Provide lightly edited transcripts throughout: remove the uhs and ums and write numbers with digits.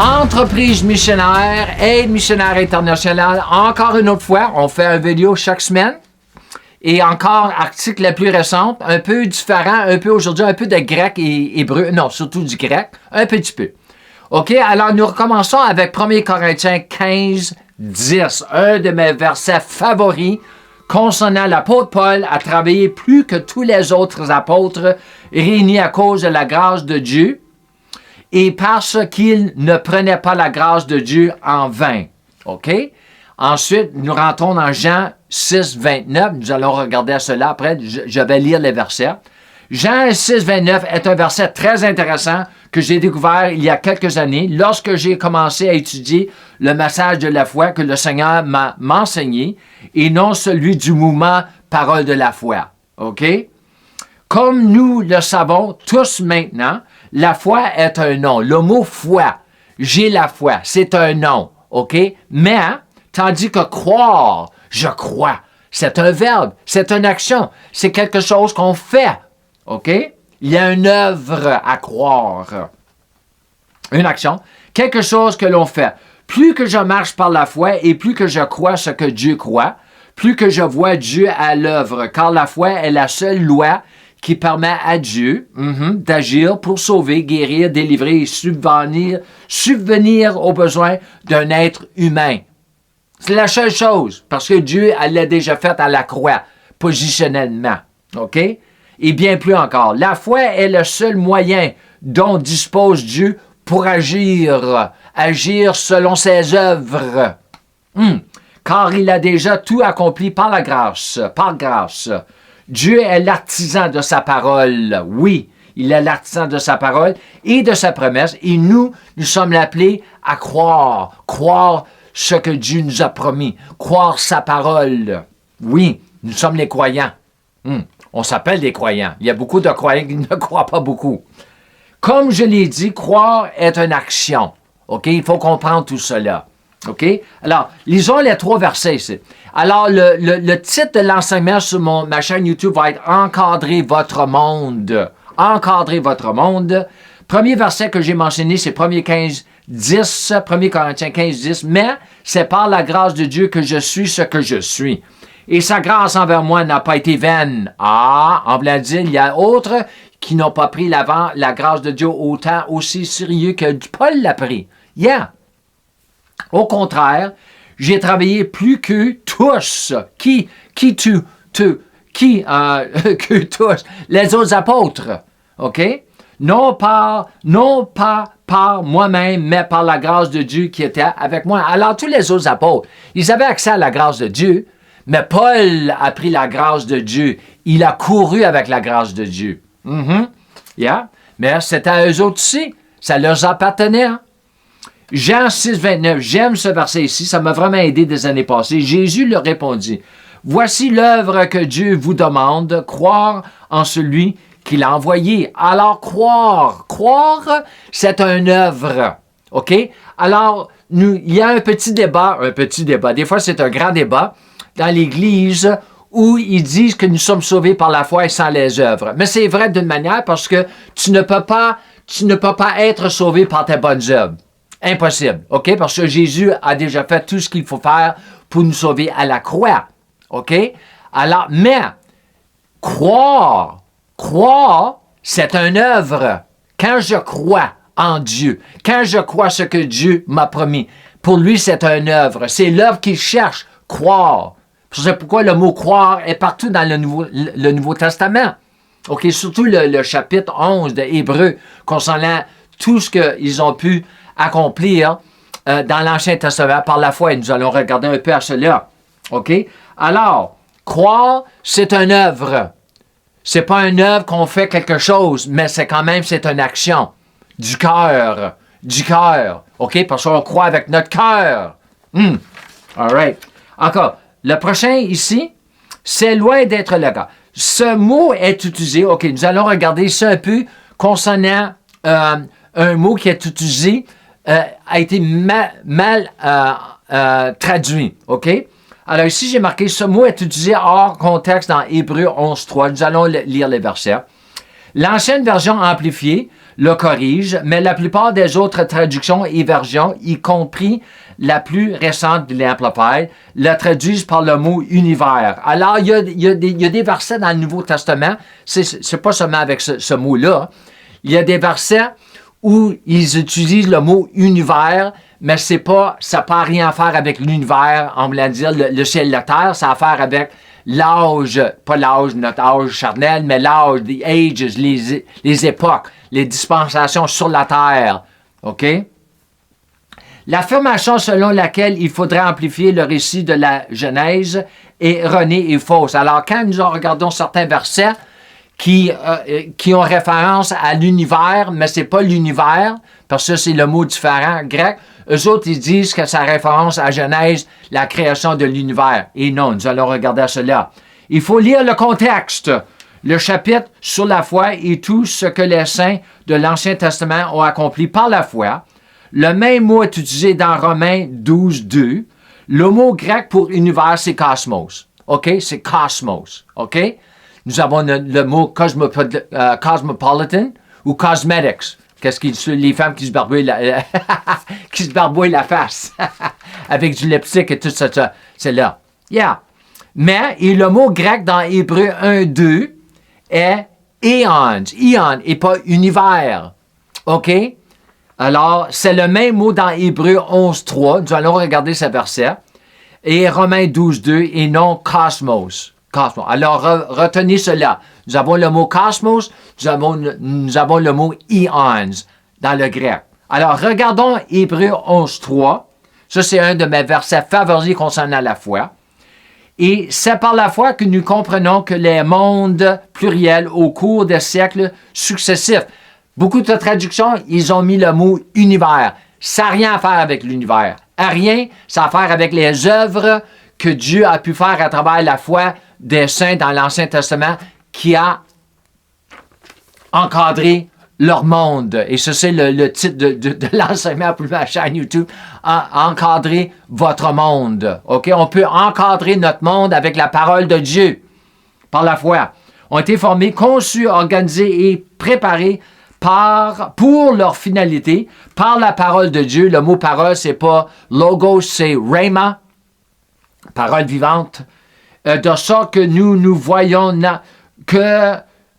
Entreprise missionnaire, aide missionnaire internationale. Encore une autre fois, on fait une vidéo chaque semaine. Et encore, article la plus récente, un peu différent, un peu aujourd'hui, un peu de grec et hébreu. Non, surtout du grec, un petit peu. OK, alors nous recommençons avec 1 Corinthiens 15, 10. Un de mes versets favoris concernant l'apôtre Paul a travaillé plus que tous les autres apôtres réunis à cause de la grâce de Dieu et parce qu'il ne prenait pas la grâce de Dieu en vain. OK? Ensuite, nous rentrons dans Jean 6, 29. Nous allons regarder à cela après. Je vais lire les versets. Jean 6, 29 est un verset très intéressant que j'ai découvert il y a quelques années lorsque j'ai commencé à étudier le message de la foi que le Seigneur m'a enseigné et non celui du mouvement Parole de la foi. OK? Comme nous le savons tous maintenant, la foi est un nom. Le mot foi, j'ai la foi, c'est un nom. OK? Mais, tandis que croire, je crois, c'est un verbe, c'est une action, c'est quelque chose qu'on fait. OK? Il y a une œuvre à croire. Une action, quelque chose que l'on fait. Plus que je marche par la foi et plus que je crois ce que Dieu croit, plus que je vois Dieu à l'œuvre, car la foi est la seule loi qui permet à Dieu d'agir pour sauver, guérir, délivrer et subvenir aux besoins d'un être humain. C'est la seule chose, parce que Dieu l'a déjà fait à la croix, positionnellement. OK? Et bien plus encore. La foi est le seul moyen dont dispose Dieu pour agir selon ses œuvres. Car il a déjà tout accompli par la grâce, par grâce. Dieu est l'artisan de sa parole. Oui, il est l'artisan de sa parole et de sa promesse. Et nous sommes appelés à croire ce que Dieu nous a promis, croire sa parole. Oui, nous sommes les croyants. On s'appelle des croyants. Il y a beaucoup de croyants qui ne croient pas beaucoup. Comme je l'ai dit, croire est une action. OK? Il faut comprendre tout cela. OK? Alors, lisons les 3 versets ici. Alors, le titre de l'enseignement sur ma chaîne YouTube va être « Encadrer votre monde ». Encadrer votre monde. Premier verset que j'ai mentionné, c'est 1 Corinthiens 15, 10. « Mais c'est par la grâce de Dieu que je suis ce que je suis. Et sa grâce envers moi n'a pas été vaine. » Ah, en blanc dit, il y a d'autres qui n'ont pas pris la grâce de Dieu autant aussi sérieux que Paul l'a pris. Yeah. Au contraire, j'ai travaillé plus que tous. Que tous les autres apôtres. OK? Non pas par moi-même, mais par la grâce de Dieu qui était avec moi. Alors, tous les autres apôtres, ils avaient accès à la grâce de Dieu, mais Paul a pris la grâce de Dieu. Il a couru avec la grâce de Dieu. Yeah. Mais c'était à eux autres aussi. Ça leur appartenait. Jean 6, 29. J'aime ce verset ici. Ça m'a vraiment aidé des années passées. Jésus leur répondit. Voici l'œuvre que Dieu vous demande, croire en celui qu'il a envoyé. Alors, croire, c'est une œuvre. OK? Alors, il y a un petit débat. Des fois, c'est un grand débat dans l'Église où ils disent que nous sommes sauvés par la foi et sans les œuvres. Mais c'est vrai d'une manière parce que tu ne peux pas être sauvé par tes bonnes œuvres. Impossible. OK? Parce que Jésus a déjà fait tout ce qu'il faut faire pour nous sauver à la croix. OK? Alors, mais, croire, c'est une œuvre. Quand je crois en Dieu, quand je crois ce que Dieu m'a promis, pour lui, c'est une œuvre. C'est l'œuvre qu'il cherche, croire. C'est pourquoi le mot « croire » est partout dans le Nouveau Testament. OK? Surtout le chapitre 11 de Hébreu, concernant tout ce qu'ils ont pu accomplir dans l'Ancien Testament par la foi. Et nous allons regarder un peu à cela. OK? Alors, croire, c'est une œuvre. C'est pas une œuvre qu'on fait quelque chose, mais c'est une action. Du cœur. OK? Parce qu'on croit avec notre cœur. All right. Encore. Le prochain ici, c'est loin d'être le cas. Ce mot est utilisé. OK, nous allons regarder ça un peu concernant un mot qui est utilisé, a été mal traduit. OK? Alors ici, j'ai marqué, ce mot est utilisé hors contexte dans Hébreu 11.3. Nous allons lire les versets. L'ancienne version amplifiée le corrige, mais la plupart des autres traductions évergentes, y compris la plus récente de l'Amplified, la traduisent par le mot « univers ». Alors, il y a des versets dans le Nouveau Testament, c'est pas seulement avec ce mot-là, il y a des versets où ils utilisent le mot « univers », mais ça n'a rien à faire avec l'univers, on va dire le ciel et la terre, ça a à faire avec l'âge, pas l'âge, notre âge charnel, mais l'âge, the ages, les époques, les dispensations sur la terre. OK? L'affirmation selon laquelle il faudrait amplifier le récit de la Genèse est erronée et fausse. Alors, quand nous regardons certains versets qui ont référence à l'univers, mais ce n'est pas l'univers, parce que c'est le mot différent grec, eux autres, ils disent que ça référence à Genèse, la création de l'univers. Et non, nous allons regarder cela. Il faut lire le contexte. Le chapitre sur la foi et tout ce que les saints de l'Ancien Testament ont accompli par la foi. Le même mot est utilisé dans Romains 12, 2. Le mot grec pour univers, c'est cosmos. OK? C'est cosmos. OK? Nous avons le mot cosmopolitan ou cosmetics. Qu'est-ce qu'ils les femmes qui se barbouillent la face avec du lipstick et tout ça, c'est là. Yeah. Mais et le mot grec dans Hébreu 1, 2 est éons et pas univers. OK? Alors, c'est le même mot dans Hébreu 11, 3. Nous allons regarder ce verset. Et Romains 12, 2 et non cosmos. Alors, retenez cela. Nous avons le mot cosmos, nous avons le mot éons dans le grec. Alors, regardons Hébreu 11, 3. Ça, c'est un de mes versets favoris concernant la foi. Et c'est par la foi que nous comprenons que les mondes pluriels au cours des siècles successifs, beaucoup de traductions, ils ont mis le mot univers. Ça n'a rien à faire avec l'univers. Rien, ça a à faire avec les œuvres que Dieu a pu faire à travers la foi des saints dans l'Ancien Testament qui a encadré leur monde. Et ça, c'est le titre de l'enseignement pour ma chaîne YouTube. Encadrer votre monde. OK? On peut encadrer notre monde avec la parole de Dieu par la foi. Ont été formés, conçus, organisés et préparés pour leur finalité, par la parole de Dieu. Le mot parole, c'est pas logos, c'est rhema, parole vivante. De sorte que nous voyons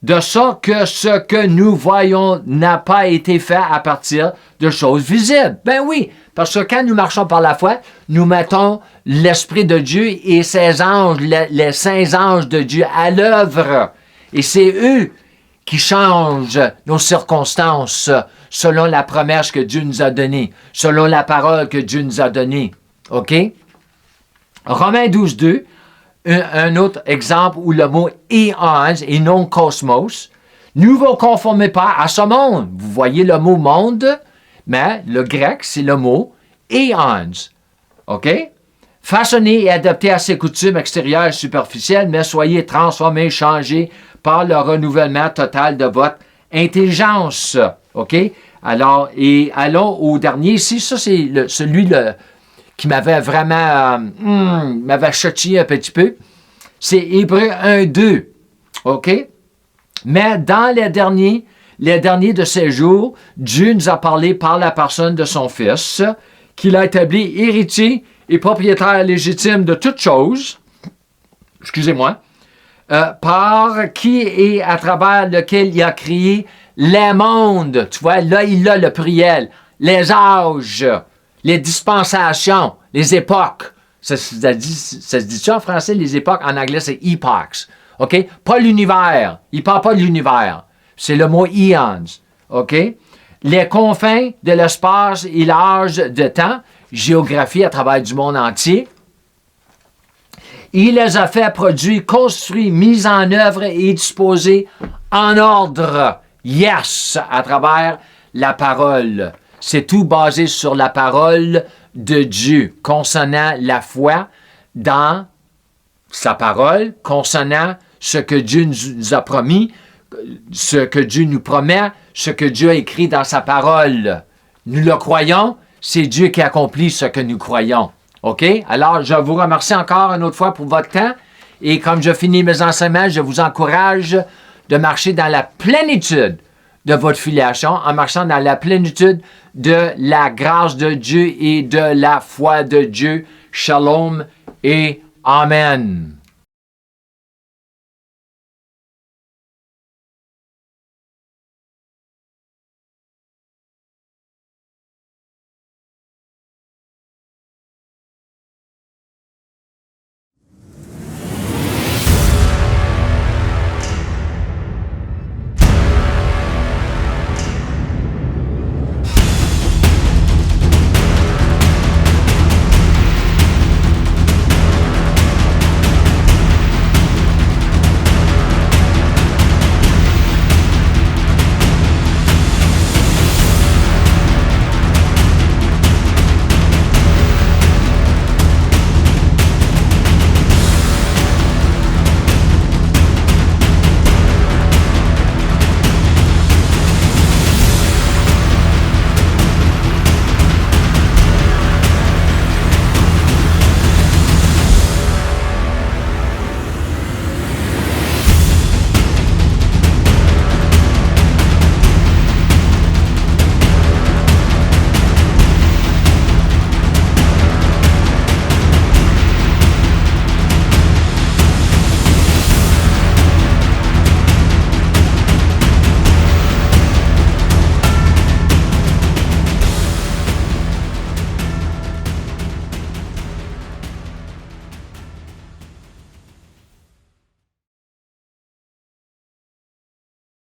de sorte que ce que nous voyons n'a pas été fait à partir de choses visibles. Ben oui, parce que quand nous marchons par la foi, nous mettons l'Esprit de Dieu et ses anges, les saints anges de Dieu à l'œuvre. Et c'est eux qui changent nos circonstances selon la promesse que Dieu nous a donnée, selon la parole que Dieu nous a donnée. OK? Romains 12, 2. Un autre exemple où le mot éons et non cosmos. Ne vous conformez pas à ce monde. Vous voyez le mot monde, mais le grec, c'est le mot éons. OK? Façonnez et adaptez à ses coutumes extérieures et superficielles, mais soyez transformés, changés par le renouvellement total de votre intelligence. OK? Alors, et allons au dernier ici. Ça, c'est celui qui m'avait vraiment m'avait châtié un petit peu. C'est Hébreu 1, 2. OK? Mais dans les derniers de ces jours, Dieu nous a parlé par la personne de son Fils, qu'il a établi héritier et propriétaire légitime de toutes choses, excusez-moi, par qui et à travers lequel il a créé les mondes. Tu vois, là, il a le pluriel. Les âges, les dispensations, les époques. Ça se dit en français, les époques? En anglais, c'est epochs. OK? Pas l'univers. Il ne parle pas de l'univers. C'est le mot eons. OK? Les confins de l'espace et l'âge de temps, géographie à travers du monde entier. Il les a fait produire, construits, mis en œuvre et disposés en ordre. Yes! À travers la parole. C'est tout basé sur la parole de Dieu, concernant la foi dans sa parole, concernant ce que Dieu nous a promis, ce que Dieu nous promet, ce que Dieu a écrit dans sa parole. Nous le croyons, c'est Dieu qui accomplit ce que nous croyons. OK? Alors, je vous remercie encore une autre fois pour votre temps. Et comme je finis mes enseignements, je vous encourage de marcher dans la plénitude de votre filiation en marchant dans la plénitude de la grâce de Dieu et de la foi de Dieu. Shalom et Amen.